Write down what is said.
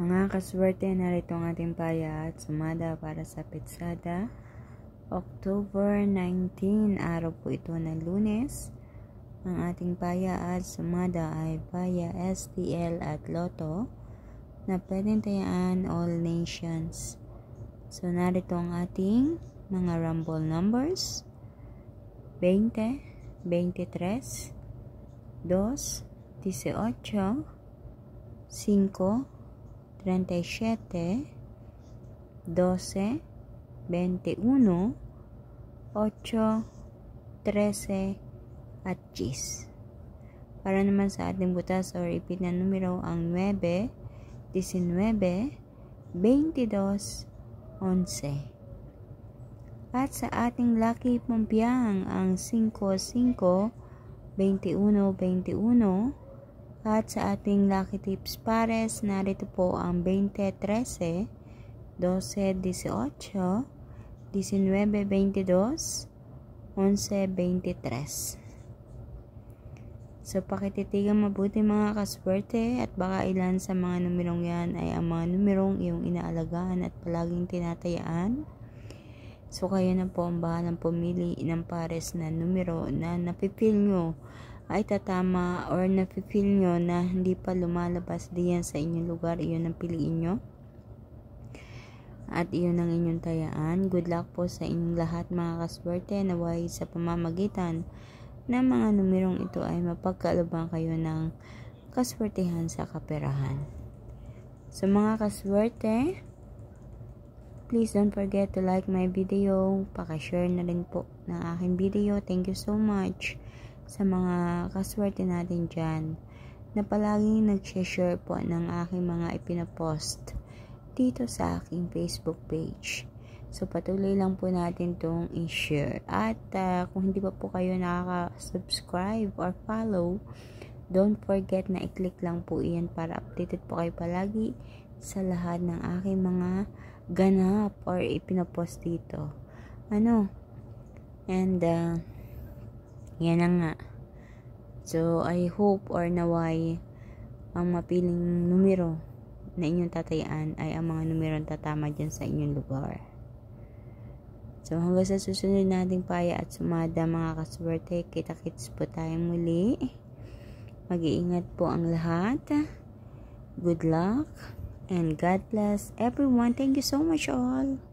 Mga kaswerte, narito ang ating paya at sumada para sa pitsada. October 19, araw po ito ng Lunes. Ang ating paya at sumada ay paya STL at Lotto na pwedeng tayaan all nations. So narito ang ating mga rumble numbers: 20, 23, 2, 18, 5, 37, 12, 21, 8, 13, at 10. Para naman sa ating butas or ipit na numero ang 9, 19, 22, 11. At sa ating lucky pumpyang ang 5, 5, 21, 21. At sa ating lucky tips pares, narito po ang 20, 13, 12, 18, 19, 22, 11, 23. So, pakititigan mabuti mga kaswerte at baka ilan sa mga numerong yan ay ang mga numerong iyong inaalagaan at palaging tinatayaan. So, kayo na po ang bahalang pumili ng pares na numero na napipil nyo ay tatama or napipil nyo na hindi pa lumalabas diyan sa inyong lugar. Iyon ang piliin nyo at iyon ang inyong tayaan. Good luck po sa inyong lahat mga kaswerte. Naway sa pamamagitan ng mga numerong ito ay mapagkalubang kayo ng kaswertehan sa kaperahan. So mga kaswerte, please don't forget to like my video. Pakishare na rin po ng aking video. Thank you so much sa mga kaswerte natin dyan na palaging nag-share po ng aking mga ipinapost dito sa aking Facebook page. So patuloy lang po natin itong i-share. At kung hindi pa po kayo nakaka-subscribe or follow, don't forget na i-click lang po iyan para updated po kayo palagi sa lahat ng aking mga ganap or ipinapost dito. Yan na nga. So, I hope or naway ang mapiling numero na inyong tatayaan ay ang mga numerong tatama dyan sa inyong lugar. So, hanggang sa susunod nating paya at sumada mga kaswerte, kita-kits po tayo muli. Mag-iingat po ang lahat. Good luck and God bless everyone. Thank you so much all.